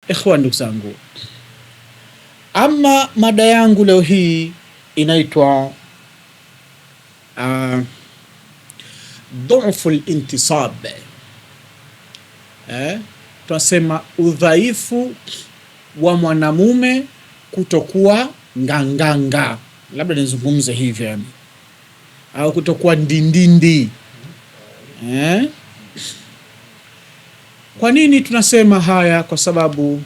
Ikhwan, ndugu zangu, ama mada yangu leo hii inaitwa dhufu al-intisab. Tunasema udhaifu wa mwanamume kutokuwa nganganga, labda nizungumze hivyo yani, au kutokuwa ndindindi. Kwa nini tunasema haya? Kwa sababu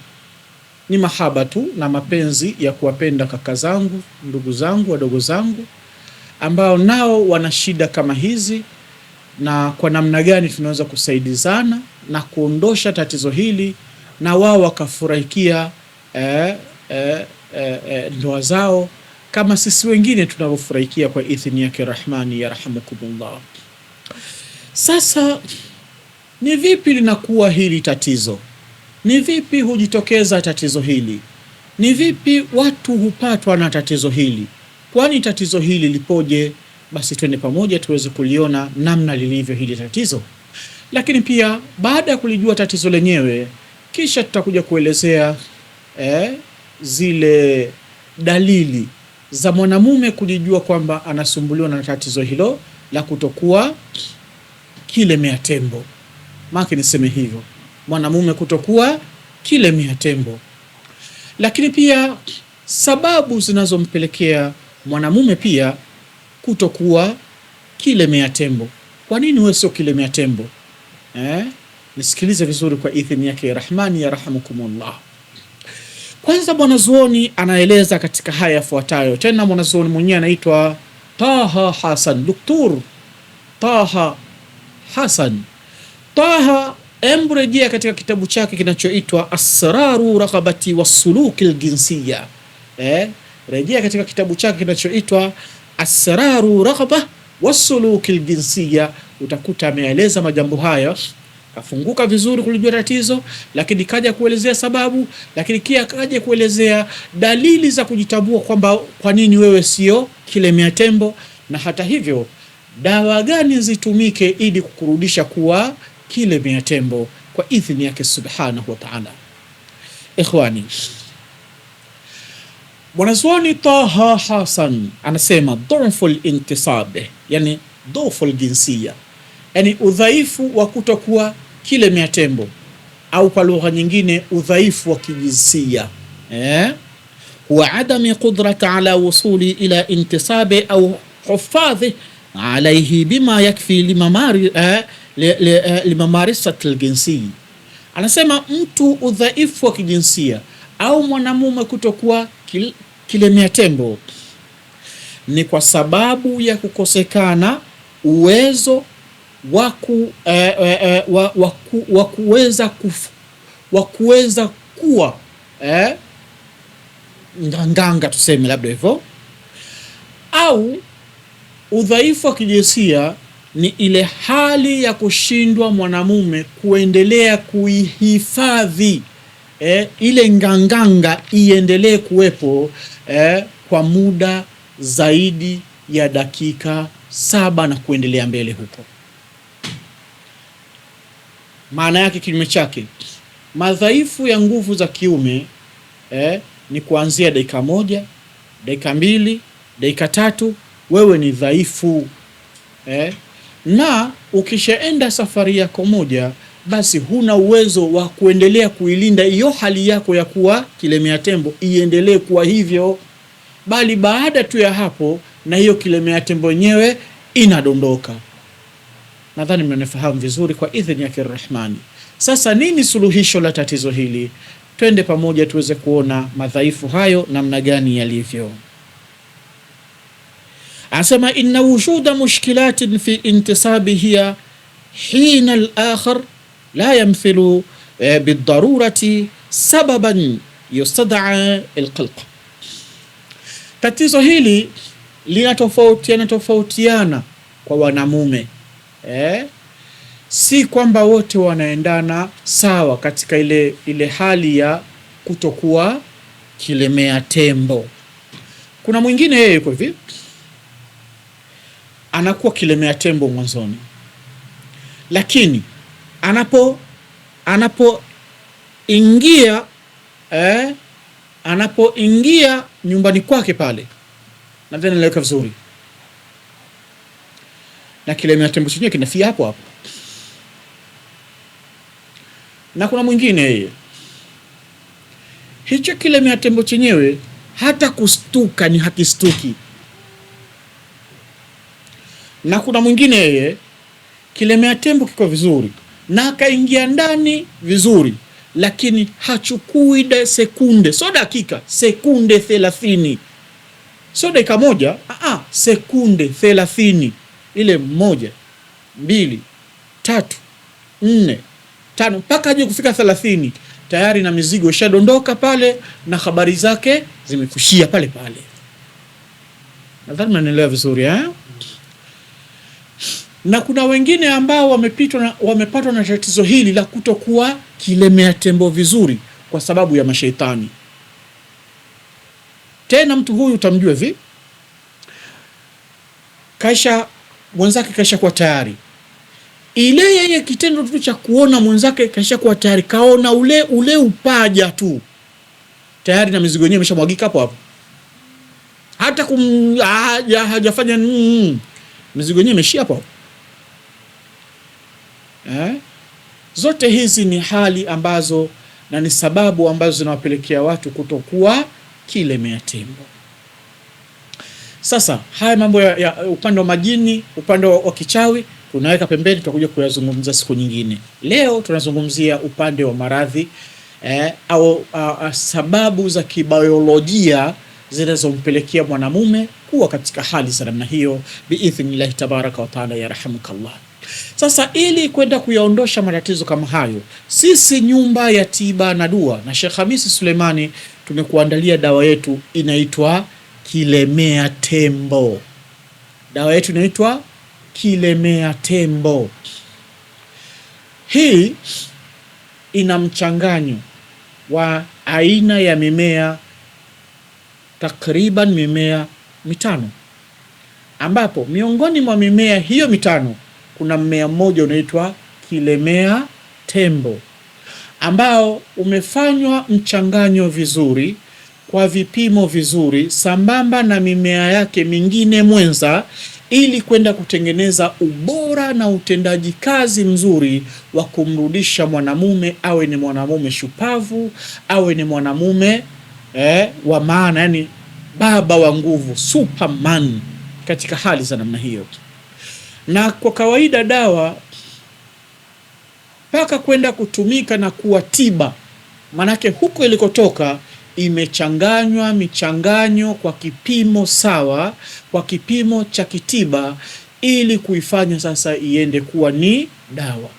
ni mahaba tu na mapenzi ya kuwapenda kaka zangu, ndugu zangu, wadogo zangu ambao nao wana shida kama hizi, na kwa namna gani tunaweza kusaidizana na kuondosha tatizo hili na wao wakafurahikia ndoa zao kama sisi wengine tunavyofurahikia kwa idhini yake Rahmani ya rahamukumullah. Sasa ni vipi linakuwa hili tatizo? Ni vipi hujitokeza tatizo hili? Ni vipi watu hupatwa na tatizo hili? Kwani tatizo hili lipoje? Basi twende pamoja tuweze kuliona namna lilivyo hili tatizo. Lakini pia baada ya kulijua tatizo lenyewe, kisha tutakuja kuelezea zile dalili za mwanamume kujijua kwamba anasumbuliwa na tatizo hilo la kutokuwa kilemea tembo. Maki niseme hivyo, mwanamume kutokuwa kilemea tembo. Lakini pia sababu zinazompelekea mwanamume pia kutokuwa kilemea tembo. Kwa nini wewe sio kilemea tembo? Nisikilize vizuri kwa idhini yake Rahmani ya rahamukumullah. Kwanza mwanazuoni anaeleza katika haya yafuatayo. Tena mwanazuoni mwenyewe anaitwa Taha Hasan, Dr. Taha Hasan. Taha, emrejea katika kitabu chake kinachoitwa Asraru Raghabati Wassuluki Aljinsiyya. Rejea katika kitabu chake kinachoitwa Asraru Raghaba Wassuluki Aljinsiyya, utakuta ameeleza majambo haya. Kafunguka vizuri kulijua tatizo, lakini kaja kuelezea sababu, lakini kia kaja kuelezea dalili za kujitambua kwamba kwa nini wewe sio kilemea tembo, na hata hivyo dawa gani zitumike ili kukurudisha kuwa kilemea tembo kwa idhini yake subhanahu wa ta'ala. Ikhwani, mwanazuoni Taha Hasan anasema dhufu al-intisab, yani dhufu al-jinsiyya, yani udhaifu wa kutokuwa kilemea tembo, au kwa lugha nyingine udhaifu wa kijinsia, huwa adami qudrati ala wusuli ila intisabi au hufadhi alayhi bima yakfi limamarisat al-jinsi. Anasema mtu udhaifu wa kijinsia au mwanamume kutokuwa kilemea tembo ni kwa sababu ya kukosekana uwezo wa kuweza kuwa nganganga, tuseme labda hivyo. Au udhaifu wa kijinsia ni ile hali ya kushindwa mwanamume kuendelea kuihifadhi ile nganganga iendelee kuwepo kwa muda zaidi ya dakika 7 na kuendelea mbele huko. Maana yake kinyume chake, madhaifu ya nguvu za kiume ni kuanzia dakika 1, dakika 2, dakika 3 wewe ni dhaifu. Na ukishaenda safari yako moja, basi huna uwezo wa kuendelea kuilinda hiyo hali yako ya kuwa kilemea tembo iendelee kuwa hivyo, bali baada tu ya hapo na hiyo kilemea tembo yenyewe inadondoka. Nadhani mnanifahamu vizuri kwa idhini yake Rahmani. Sasa nini suluhisho la tatizo hili? Twende pamoja tuweze kuona madhaifu hayo namna gani yalivyo. Anasema inna wujuda mushkilatin fi intisabi hiya hina al-akhar la yamthilu bidarurati sababan yustad'a al-qalq. Tatizo hili linatofautiana kwa wanamume. Si kwamba wote wanaendana sawa katika ile hali ya kutokuwa kilemea tembo. Kuna mwingine yeye yuko hivi, anakuwa kilemea tembo mwanzoni, lakini anapoingia nyumbani kwake pale, nadhani naeleweka vizuri, na kilemea tembo chenyewe kinafia hapo hapo. Na kuna mwingine yeye, hicho kilemea tembo chenyewe hata kustuka ni hakistuki. Na kuna mwingine yeye, kilemea tembo kiko vizuri na akaingia ndani vizuri, lakini hachukui sekunde, sio dakika, sekunde 30, sio dakika moja, sekunde 30, ile 1, 2, 3, 4, 5 mpaka aje kufika 30, tayari na mizigo ishadondoka pale na habari zake zimekushia pale pale. Nadhani mnaelewa vizuri Na kuna wengine ambao wamepatwa na tatizo hili la kutokuwa kilemea tembo vizuri kwa sababu ya mashaitani. Tena mtu huyu utamjua hivi, mwenzake kaisha kuwa tayari, ile yeye kitendo tu cha kuona mwenzake kaisha kuwa tayari, kaona ule upaja tu, tayari na mizigo yenyewe imeshamwagika hapo hapo, hata hajafanya mizigo yenyewe imeshia hapo. Zote hizi ni hali ambazo na ni sababu ambazo zinawapelekea watu kutokuwa kilemea tembo. Sasa haya mambo ya upande wa majini, upande wa kichawi tunaweka pembeni, tutakuja kuyazungumza siku nyingine. Leo tunazungumzia upande wa maradhi au sababu za kibiolojia zinazompelekea mwanamume kuwa katika hali za namna hiyo, biidhnillah tabaraka wa taala, yarhamukallah. Sasa ili kwenda kuyaondosha matatizo kama hayo, sisi Nyumba ya Tiba na Dua na Sheikh Hamisi Suleimani tumekuandalia dawa yetu inaitwa kilemea tembo. Dawa yetu inaitwa kilemea tembo. Hii ina mchanganyo wa aina ya mimea, takriban mimea 5, ambapo miongoni mwa mimea hiyo 5 kuna mmea mmoja unaitwa kilemea tembo, ambao umefanywa mchanganyo vizuri kwa vipimo vizuri sambamba na mimea yake mingine mwenza, ili kwenda kutengeneza ubora na utendaji kazi mzuri wa kumrudisha mwanamume awe ni mwanamume shupavu, awe ni mwanamume wa maana, yani baba wa nguvu, Superman, katika hali za namna hiyo. Na kwa kawaida dawa mpaka kwenda kutumika na kuwa tiba, manake huko ilikotoka imechanganywa michanganyo kwa kipimo sawa, kwa kipimo cha kitiba, ili kuifanya sasa iende kuwa ni dawa.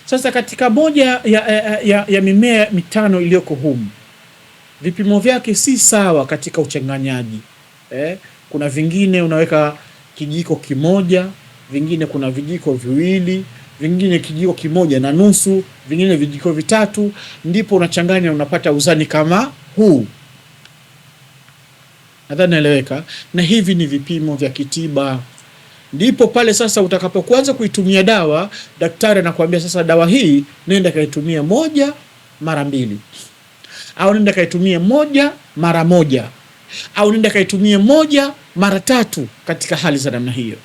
Sasa katika moja ya mimea 5 iliyoko humu, vipimo vyake si sawa katika uchanganyaji. Kuna vingine unaweka kijiko kimoja, vingine kuna vijiko viwili, vingine kijiko 1.5, vingine vijiko 3, ndipo unachanganya unapata uzani kama huu. Nadhani naeleweka. Na hivi ni vipimo vya kitiba. Ndipo pale sasa utakapokuanza kuitumia dawa, daktari anakuambia sasa dawa hii nenda kaitumie 1 mara 2, au nenda kaitumie 1 mara 1, au nenda kaitumie 1 mara 3, katika hali za namna hiyo.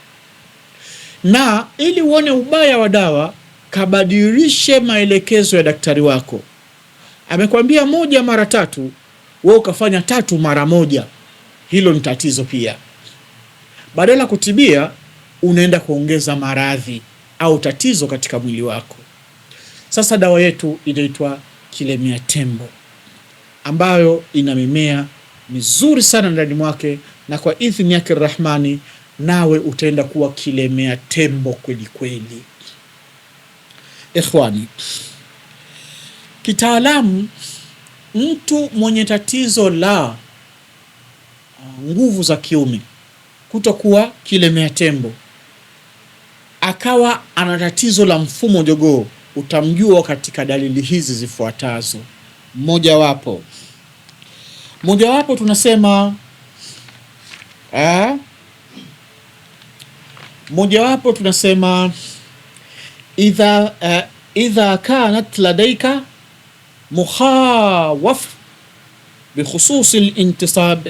Na ili uone ubaya wa dawa, kabadilishe maelekezo ya daktari wako. Amekwambia 1 mara 3, wewe ukafanya 3 mara 1. Hilo ni tatizo pia. Badala kutibia, unaenda kuongeza maradhi au tatizo katika mwili wako. Sasa dawa yetu inaitwa kilemea tembo, ambayo ina mimea mizuri sana ndani mwake, na kwa idhini yake Rahmani nawe utaenda kuwa kilemea tembo kweli kweli. Ikhwani, kitaalamu, mtu mwenye tatizo la nguvu za kiume, kutokuwa kilemea tembo, akawa ana tatizo la mfumo jogoo, utamjua katika dalili hizi zifuatazo. Mojawapo tunasema idha kanat ladayka mukhawaf bikhusus al-intisab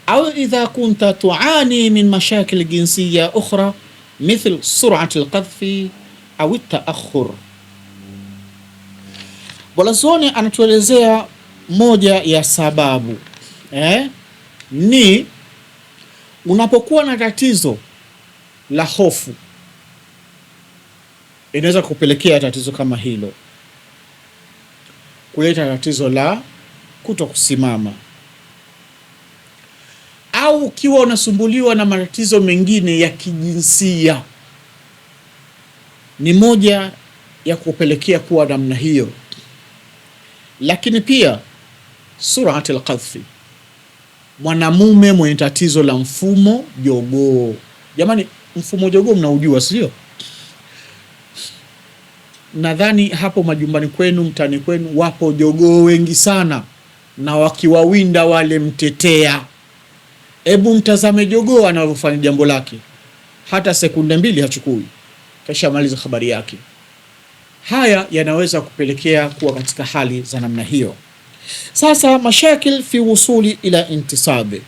au idha kunta tuani min mashakil jinsiyya ukhra mithl sur'at al-qadhfi au at-ta'akhur. Bwanazuoni anatuelezea moja ya sababu ni unapokuwa na tatizo la hofu, inaweza kupelekea tatizo kama hilo kuleta tatizo la kutokusimama, au ukiwa unasumbuliwa na matatizo mengine ya kijinsia, ni moja ya kupelekea kuwa namna hiyo. Lakini pia surat al-qadhfi, mwanamume mwenye tatizo la mfumo jogoo. Jamani, mfumo jogoo mnaujua, sio? Nadhani hapo majumbani kwenu, mtani kwenu, wapo jogoo wengi sana, na wakiwawinda wale mtetea. Hebu mtazame jogoo anavyofanya jambo lake, hata sekunde mbili hachukui, kisha maliza habari yake. Haya yanaweza kupelekea kuwa katika hali za namna hiyo. Sasa, mashakil fi wusuli ila intisabe,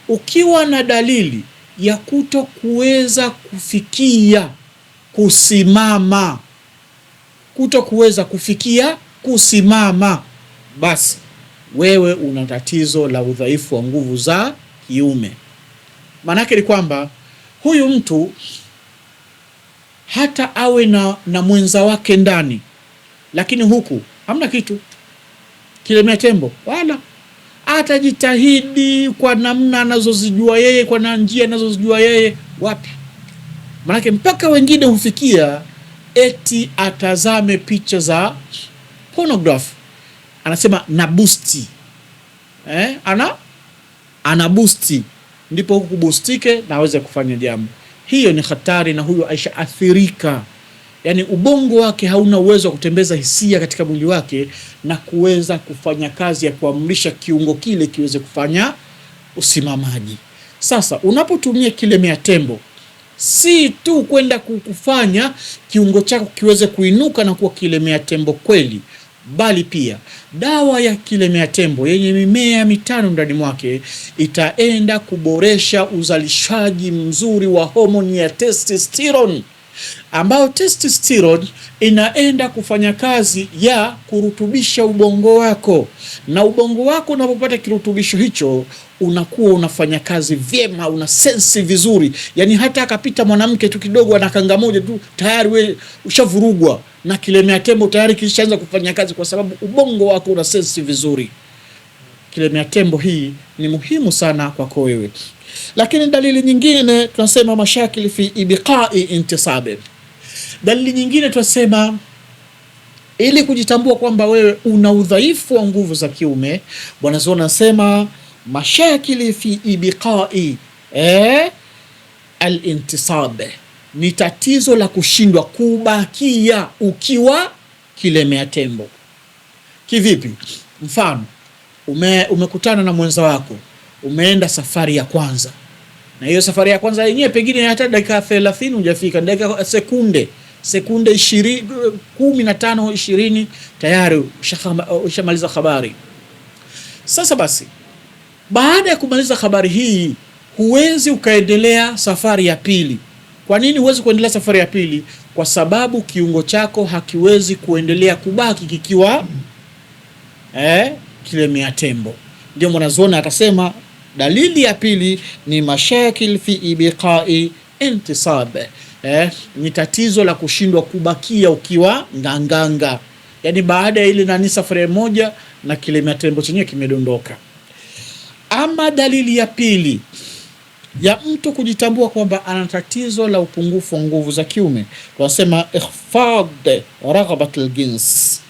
ukiwa na dalili ya kuto kuweza kufikia kusimama, basi wewe una tatizo la udhaifu wa nguvu za kiume. Maanake ni kwamba huyu mtu hata awe na mwenza wake ndani, lakini huku hamna kitu, kilemea tembo, wala atajitahidi kwa namna anazozijua yeye, kwa njia anazozijua yeye, wapi? Maanake mpaka wengine hufikia eti atazame picha za pornography, anasema na boosti, ana boosti, ndipo huku boostike na aweze kufanya jambo. Hiyo ni hatari, na huyo aisha athirika. Yani ubongo wake hauna uwezo wa kutembeza hisia katika mwili wake na kuweza kufanya kazi ya kuamrisha kiungo kile kiweze kufanya usimamaji. Sasa unapotumia kilemea tembo, si tu kwenda kufanya kiungo chako kiweze kuinuka na kuwa kilemea tembo kweli, bali pia dawa ya kilemea tembo yenye mimea mitano ndani mwake itaenda kuboresha uzalishaji mzuri wa homoni ya testosterone, ambao testosterone inaenda kufanya kazi ya kurutubisha ubongo wako, na ubongo wako unapopata kirutubisho hicho unakuwa unafanya kazi vyema, una sensi vizuri. Yani hata akapita mwanamke tu kidogo ana kanga moja tu, tayari wewe ushavurugwa na kilemea tembo, tayari kishaanza kufanya kazi, kwa sababu ubongo wako una sensi vizuri. Kilemea tembo hii ni muhimu sana kwako wewe. Lakini dalili nyingine tunasema mashakili fi ibqa'i intisabe. Dalili nyingine tunasema, ili kujitambua kwamba wewe una udhaifu wa nguvu za kiume, bwana Zona anasema mashakili fi ibqa'i al-intisabe, ni tatizo la kushindwa kubakia ukiwa kilemea tembo. Kivipi? Mfano, umekutana na mwenza wako, umeenda safari ya kwanza, na hiyo safari ya kwanza yenyewe pengine hata dakika 30 hujafika, dakika sekunde 20, 15, 20 tayari ushamaliza habari. Sasa basi, baada ya kumaliza habari hii, huwezi ukaendelea safari ya pili. Kwa nini huwezi kuendelea safari ya pili? Kwa sababu kiungo chako hakiwezi kuendelea kubaki kikiwa kilemea tembo. Ndio mwanazuoni akasema dalili ya pili ni mashakil fi ibqa'i intisab, ni tatizo la kushindwa kubakia ukiwa nganganga, yani baada ya ile safari moja na kilemea tembo chenyewe kimedondoka. Ama dalili ya pili ya mtu kujitambua kwamba ana tatizo la upungufu wa nguvu za kiume, tunasema ikhfad raghabat al-jins,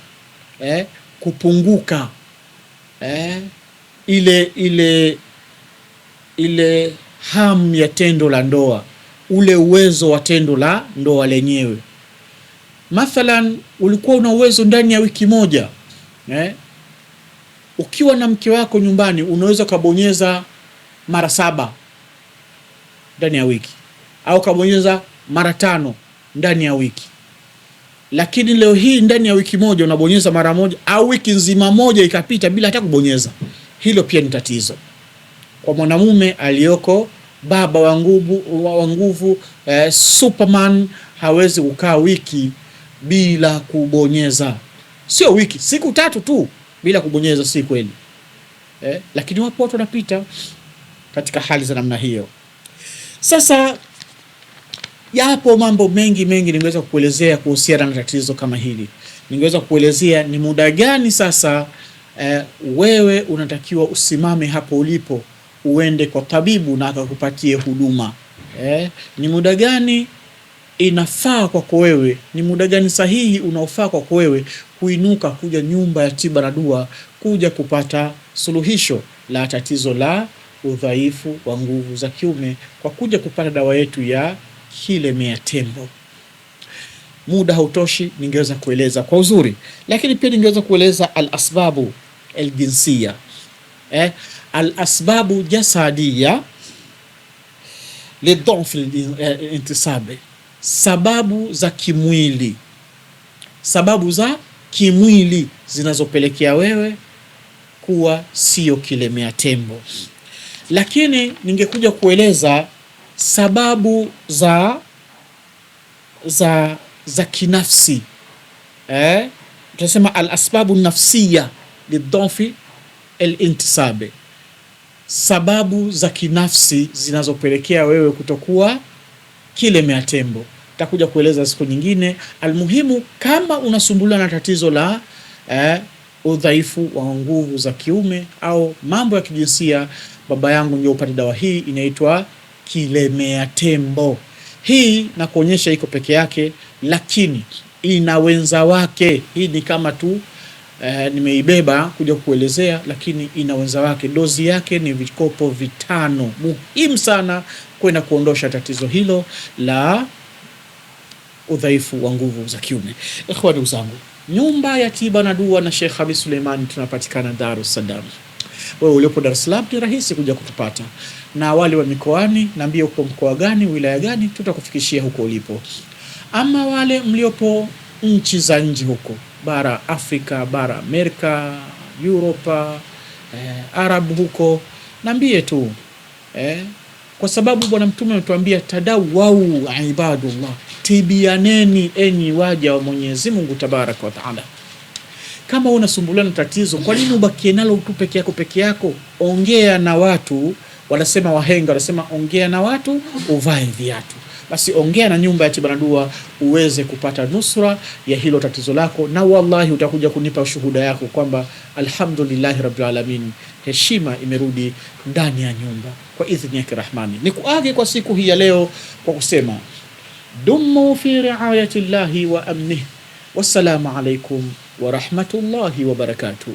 kupunguka ile hamu ya tendo la ndoa, ule uwezo wa tendo la ndoa lenyewe. Mathalan, ulikuwa una uwezo ndani ya wiki moja, ukiwa na mke wako nyumbani unaweza kabonyeza mara 7 ndani ya wiki, au kabonyeza mara 5 ndani ya wiki. lakini leo hii ndani ya wiki moja unabonyeza mara moja, au wiki nzima moja ikapita bila hata kubonyeza. Hilo pia ni tatizo kwa mwanamume aliyoko baba wa nguvu, Superman hawezi kukaa wiki bila kubonyeza. Sio wiki, siku 3 tu bila kubonyeza, si kweli. Lakini wapo watu wanapita katika hali za namna hiyo. Sasa yapo mambo mengi ningeweza kukuelezea kuhusiana na tatizo kama hili. Ningeweza kukuelezea ni muda gani sasa wewe unatakiwa usimame hapo ulipo, uende kwa tabibu na akakupatie huduma. Ni muda gani inafaa kwako wewe, ni muda gani sahihi unaofaa kwako wewe kuinuka kuja nyumba ya tiba na dua, kuja kupata suluhisho la tatizo la udhaifu wa nguvu za kiume kwa kuja kupata dawa yetu ya Kilemea Tembo. Muda hautoshi, ningeweza kueleza kwa uzuri, lakini pia ningeweza kueleza al-asbabu al-jinsiya, al-asbabu jasadiya lidhaf al-intisabi, sababu za kimwili, sababu za kimwili zinazopelekea wewe kuwa sio Kilemea Tembo. Lakini ningekuja kueleza sababu za kinafsi, tunasema al-asbabu nafsiya lidhafi al-intisabi, sababu za kinafsi zinazopelekea wewe kutokuwa Kilemea Tembo. Takuja kueleza siku nyingine. Almuhimu, kama unasumbuliwa na tatizo la udhaifu wa nguvu za kiume au mambo ya kijinsia, baba yangu, ndio upate dawa hii, inaitwa Kilemea Tembo. Hii na kuonyesha iko peke yake, lakini ina wenza wake. Hii ni kama tu nimeibeba kuja kuelezea, lakini ina wenza wake. Dozi yake ni vikopo 5, muhimu sana kwenda kuondosha tatizo hilo la udhaifu wa nguvu za kiume. Ikhwani zangu, nyumba ya tiba na dua na Sheikh Khamis Suleiman, tunapatikana Dar es Salaam. Wewe uliopo Dar es Salaam ni rahisi kuja kutupata, na wale wa mikoani naambia uko mkoa gani, wilaya gani, tutakufikishia huko ulipo. Ama wale mliopo nchi za nje huko, bara Afrika, bara Amerika, Europa, Arab huko, naambie tu kwa sababu Bwana Mtume ametuambia tadawau ibadullah, tibianeni enyi waja wa Mwenyezi Mungu Tabaraka wa Taala. Kama unasumbuliwa na tatizo, kwa nini ubakie nalo tu peke yako? Ongea na watu. Wanasema wahenga, wanasema ongea na watu uvae viatu. Basi ongea na nyumba ya tiba na dua uweze kupata nusra ya hilo tatizo lako, na wallahi utakuja kunipa shuhuda yako kwamba alhamdulillahi rabbil alamin, heshima imerudi ndani ya nyumba kwa idhini yake Rahmani. Nikuage kwa siku hii ya leo kwa kusema dumu fi riayati llahi wa amnih. Wassalamu alaikum wa rahmatullahi wa barakatuh.